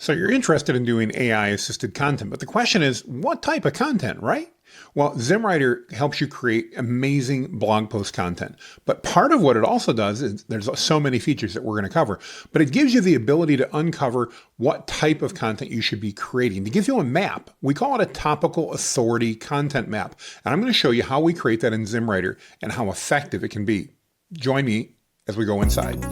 So you're interested in doing AI assisted content, but the question is, what type of content, right? Well, ZimmWriter helps you create amazing blog post content. But part of what it also does is there's so many features that we're going to cover, but it gives you the ability to uncover what type of content you should be creating. To give you a map, we call it a topical authority content map. And I'm going to show you how we create that in ZimmWriter and how effective it can be. Join me as we go inside.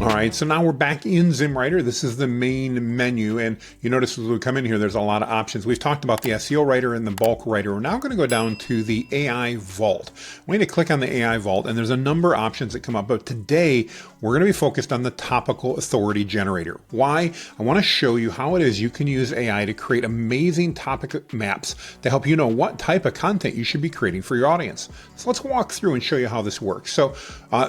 All right, so now we're back in ZimmWriter. This is the main menu, and you notice as we come in here, there's a lot of options. We've talked about the SEO writer and the bulk writer. We're now going to go down to the AI Vault. We need to click on the AI Vault, and there's a number of options that come up, but today we're going to be focused on the topical authority generator. Why? I want to show you how it is you can use AI to create amazing topic maps to help you know what type of content you should be creating for your audience. So let's walk through and show you how this works. So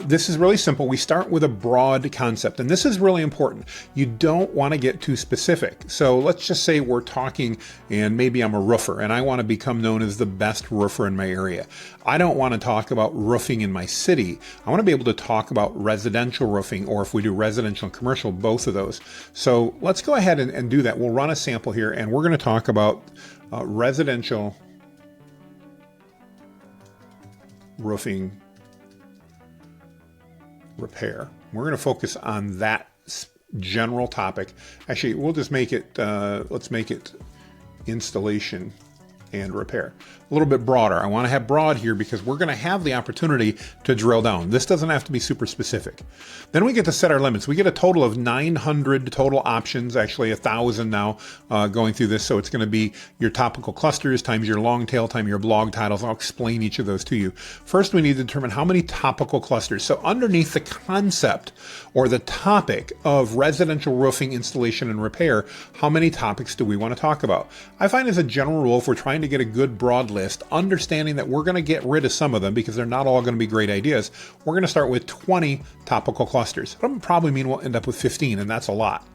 this is really simple. We start with a broad concept, and this is really important. You don't want to get too specific. So let's just say we're talking, and maybe I'm a roofer and I want to become known as the best roofer in my area. I don't want to talk about roofing in my city. I want to be able to talk about residential roofing, or if we do residential and commercial, both of those. So let's go ahead and do that. We'll run a sample here, and we're going to talk about residential roofing repair. We're going to focus on that general topic. Actually, we'll just make it, let's make it installation and repair. A little bit broader. I want to have broad here because we're going to have the opportunity to drill down. This doesn't have to be super specific. Then we get to set our limits. We get a total of 900 total options, actually 1,000 now going through this. So it's going to be your topical clusters times your long tail times your blog titles. I'll explain each of those to you. First, we need to determine how many topical clusters. So underneath the concept or the topic of residential roofing installation and repair, how many topics do we want to talk about? I find as a general rule, if we're trying to get a good broad list, understanding that we're going to get rid of some of them because they're not all going to be great ideas, we're going to start with 20 topical clusters. That would probably mean we'll end up with 15, and that's a lot.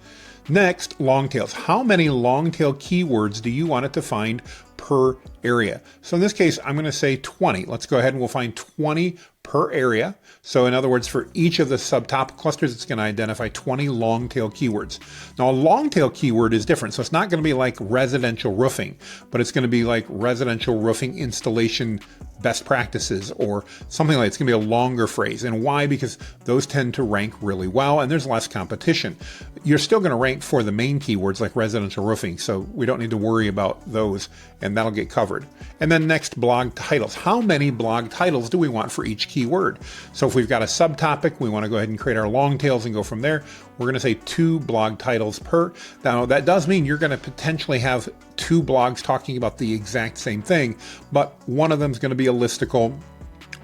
Next, long tails. How many long tail keywords do you want it to find per area? So in this case, I'm going to say 20. Let's go ahead and we'll find 20 per area. So in other words, for each of the subtopic clusters, it's going to identify 20 long tail keywords. Now a long tail keyword is different. So it's not going to be like residential roofing, but it's going to be like residential roofing installation best practices or something like that. It's going to be a longer phrase. And why? Because those tend to rank really well and there's less competition. You're still going to rank for the main keywords like residential roofing. So we don't need to worry about those, and that'll get covered. And then next, blog titles. How many blog titles do we want for each keyword? So if we've got a subtopic, we want to go ahead and create our long tails and go from there. We're going to say 2 blog titles per. Now that does mean you're going to potentially have 2 blogs talking about the exact same thing, but one of them is going to be a listicle.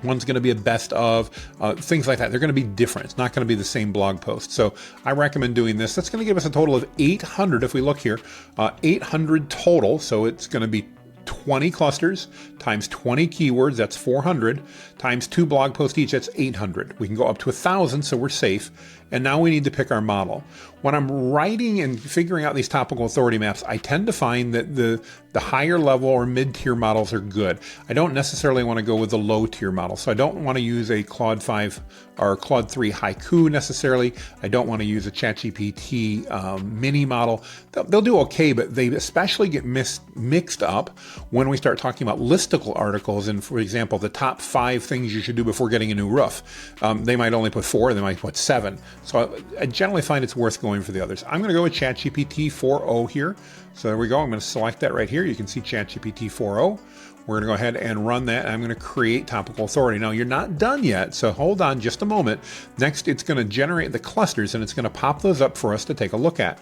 One's going to be a best of, things like that. They're going to be different. It's not going to be the same blog post. So I recommend doing this. That's going to give us a total of 800. If we look here, 800 total. So it's going to be 20 clusters times 20 keywords, that's 400, times 2 blog posts each, that's 800. We can go up to 1,000, so we're safe. And now we need to pick our model. When I'm writing and figuring out these topical authority maps, I tend to find that the higher level or mid-tier models are good. I don't necessarily want to go with the low-tier model. So I don't want to use a Claude 5 or Claude 3 Haiku necessarily. I don't want to use a Chatgpt mini model. They'll do okay, but they especially get mixed up when we start talking about listicle articles. And for example, the top 5 things you should do before getting a new roof. They might only put 4, they might put 7. So I generally find it's worth going for the others. I'm going to go with Chatgpt 4.0 here. So there we go. I'm going to select that right here. You can see Chatgpt 4.0. We're going to go ahead and run that. I'm going to create topical authority. Now you're not done yet, so hold on just a moment. Next, it's going to generate the clusters and it's going to pop those up for us to take a look at.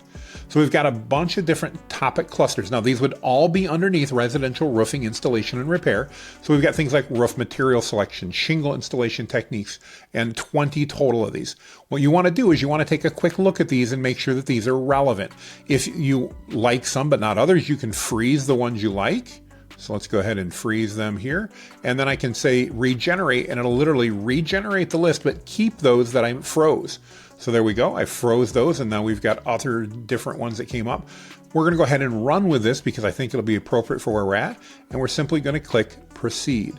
So we've got a bunch of different topic clusters. Now these would all be underneath residential roofing installation and repair. So we've got things like roof material selection, shingle installation techniques, and 20 total of these. What you want to do is you want to take a quick look at these and make sure that these are relevant. If you like some but not others, you can freeze the ones you like. So let's go ahead and freeze them here. And then I can say regenerate, and it'll literally regenerate the list, but keep those that I froze. So there we go. I froze those, and now we've got other different ones that came up. We're going to go ahead and run with this because I think it'll be appropriate for where we're at. And we're simply going to click proceed.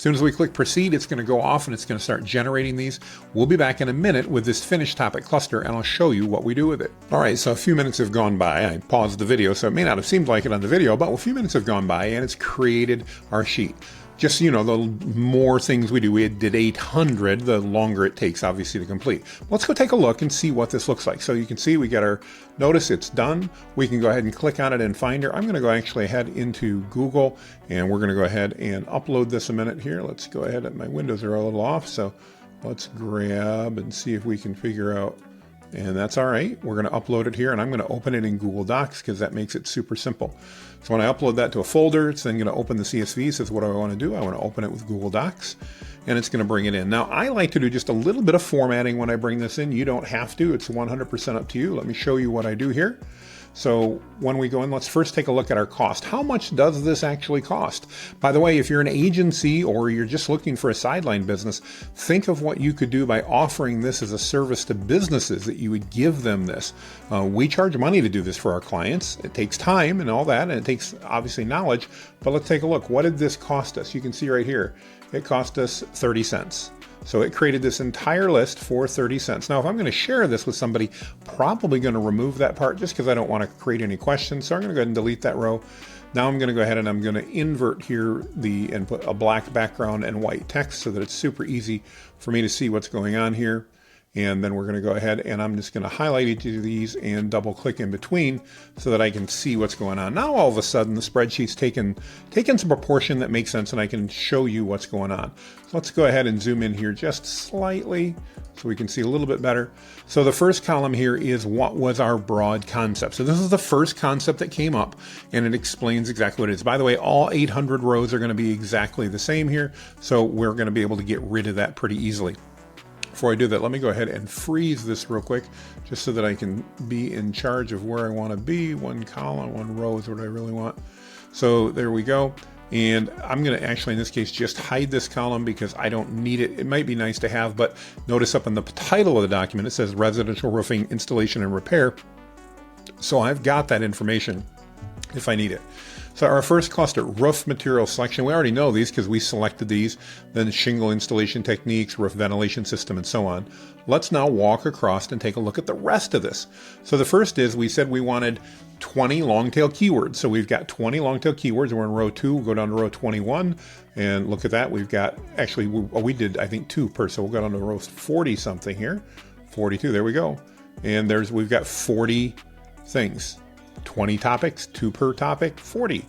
As soon as we click proceed, it's going to go off and it's going to start generating these. We'll be back in a minute with this finished topic cluster and I'll show you what we do with it. All right, so a few minutes have gone by. I paused the video, so it may not have seemed like it on the video, but a few minutes have gone by and it's created our sheet. Just, the more things we do, we did 800, the longer it takes, obviously, to complete. Let's go take a look and see what this looks like. So you can see we got our, notice it's done. We can go ahead and click on it in Finder. I'm going to go actually head into Google, and we're going to go ahead and upload this a minute here. Let's go ahead, my windows are a little off, so let's grab and see if we can figure out. And that's all right. We're going to upload it here, and I'm going to open it in Google Docs because that makes it super simple. So when I upload that to a folder, it's then going to open the CSV. It says, what do I want to do? I want to open it with Google Docs, and it's going to bring it in. Now, I like to do just a little bit of formatting when I bring this in. You don't have to. It's 100% up to you. Let me show you what I do here. So when we go in, let's first take a look at our cost. How much does this actually cost? By the way, if you're an agency or you're just looking for a sideline business, think of what you could do by offering this as a service to businesses, that you would give them this. We charge money to do this for our clients. It takes time and all that, and it takes obviously knowledge, but let's take a look. What did this cost us? You can see right here, it cost us 30 cents. So it created this entire list for 30 cents. Now, if I'm going to share this with somebody, probably going to remove that part just because I don't want to create any questions. So I'm going to go ahead and delete that row. Now I'm going to go ahead and I'm going to invert here and put a black background and white text so that it's super easy for me to see what's going on here. And then we're going to go ahead and I'm just going to highlight each of these and double click in between so that I can see what's going on. Now all of a sudden the spreadsheet's taken some proportion that makes sense and I can show you what's going on. So let's go ahead and zoom in here just slightly so we can see a little bit better. So the first column here is what was our broad concept. So this is the first concept that came up and it explains exactly what it is. By the way, all 800 rows are going to be exactly the same here. So we're going to be able to get rid of that pretty easily. Before I do that, let me go ahead and freeze this real quick just so that I can be in charge of where I want to be. One column, one row is what I really want. So there we go. And I'm going to actually, in this case, just hide this column because I don't need it. It might be nice to have, but notice up in the title of the document, it says residential roofing installation and repair. So I've got that information if I need it. So our first cluster, roof material selection, we already know these because we selected these, then shingle installation techniques, roof ventilation system, and so on. Let's now walk across and take a look at the rest of this. So the first is, we said we wanted 20 long tail keywords. So we've got 20 long tail keywords. We're in row 2, we'll go down to row 21, and look at that. We've got, actually, we did, I think, 2 per, so we'll go down to row 40 something here, 42, there we go. And we've got 40 things. 20 topics, 2 per topic, 40.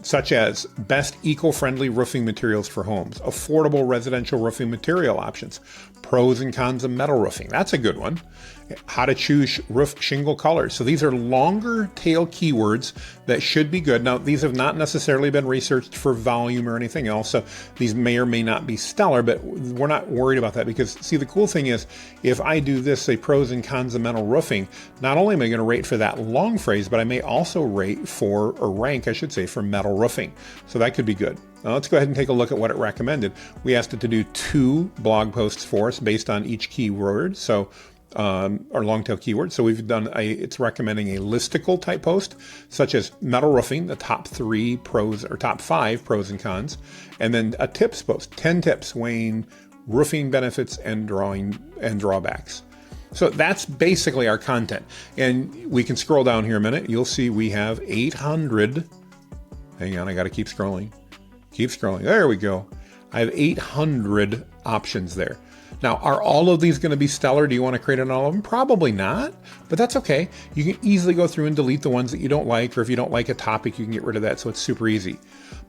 Such as best eco-friendly roofing materials for homes, affordable residential roofing material options, pros and cons of metal roofing. That's a good one. How to choose roof shingle colors. So these are longer tail keywords that should be good. Now, these have not necessarily been researched for volume or anything else. So these may or may not be stellar, but we're not worried about that because, see, the cool thing is if I do this, say pros and cons of metal roofing, not only am I going to rate for that long phrase, but I may also rate for, or rank, I should say, for metal roofing. So that could be good. Now let's go ahead and take a look at what it recommended. We asked it to do 2 blog posts for us based on each keyword. So our long tail keyword. So we've done it's recommending a listicle type post, such as metal roofing, the top 3 pros or top 5 pros and cons, and then a tips post, 10 tips weighing roofing benefits and drawbacks. So that's basically our content. And we can scroll down here a minute. You'll see we have 800. Hang on, I got to keep scrolling. Keep scrolling. There we go. I have 800 options there. Now, are all of these going to be stellar? Do you want to create on all of them? Probably not, but that's okay. You can easily go through and delete the ones that you don't like, or if you don't like a topic, you can get rid of that, so it's super easy.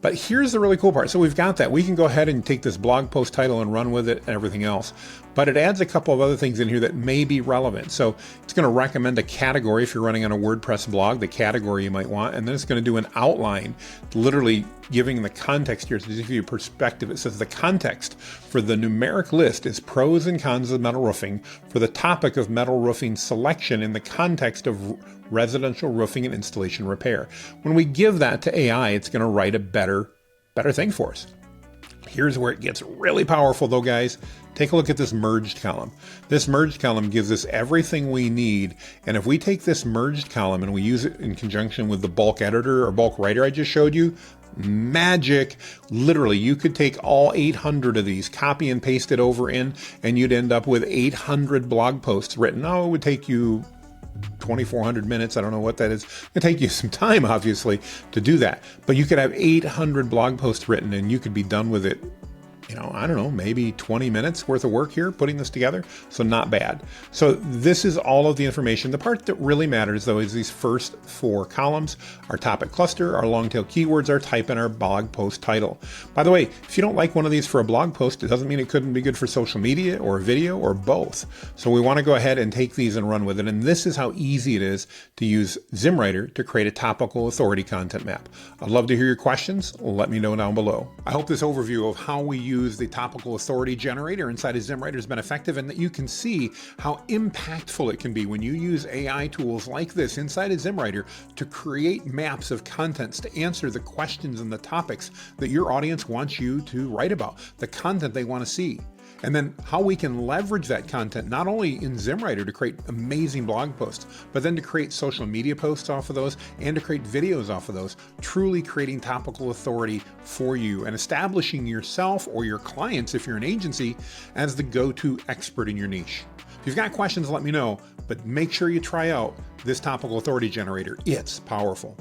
But here's the really cool part. So we've got that. We can go ahead and take this blog post title and run with it and everything else. But it adds a couple of other things in here that may be relevant. So it's going to recommend a category if you're running on a WordPress blog, the category you might want, and then it's going to do an outline, literally giving the context here to give you perspective. It says the context for the numeric list is pros and cons of metal roofing for the topic of metal roofing selection in the context of residential roofing and installation repair. When we give that to AI, it's going to write a better thing for us. Here's where it gets really powerful though, guys. Take a look at this merged column. This merged column gives us everything we need. And if we take this merged column and we use it in conjunction with the bulk editor or bulk writer I just showed you, Magic. Literally, you could take all 800 of these, copy and paste it over in, and you'd end up with 800 blog posts written. Oh, it would take you 2,400 minutes. I don't know what that is. It'd take you some time, obviously, to do that. But you could have 800 blog posts written and you could be done with it, I don't know, maybe 20 minutes worth of work here putting this together. So not bad. So this is all of the information. The part that really matters, though, is these first 4 columns: our topic cluster, our long tail keywords, our type, and our blog post title. By the way, if you don't like one of these for a blog post, it doesn't mean it couldn't be good for social media or video or both. So we want to go ahead and take these and run with it. And this is how easy it is to use ZimmWriter to create a topical authority content map. I'd love to hear your questions. Let me know down below. I hope this overview of how we use the topical authority generator inside of ZimmWriter has been effective, and that you can see how impactful it can be when you use AI tools like this inside of ZimmWriter to create maps of contents to answer the questions and the topics that your audience wants you to write about, the content they want to see. And then how we can leverage that content, not only in ZimmWriter to create amazing blog posts, but then to create social media posts off of those and to create videos off of those, truly creating topical authority for you and establishing yourself or your clients, if you're an agency, as the go-to expert in your niche. If you've got questions, let me know, but make sure you try out this topical authority generator. It's powerful.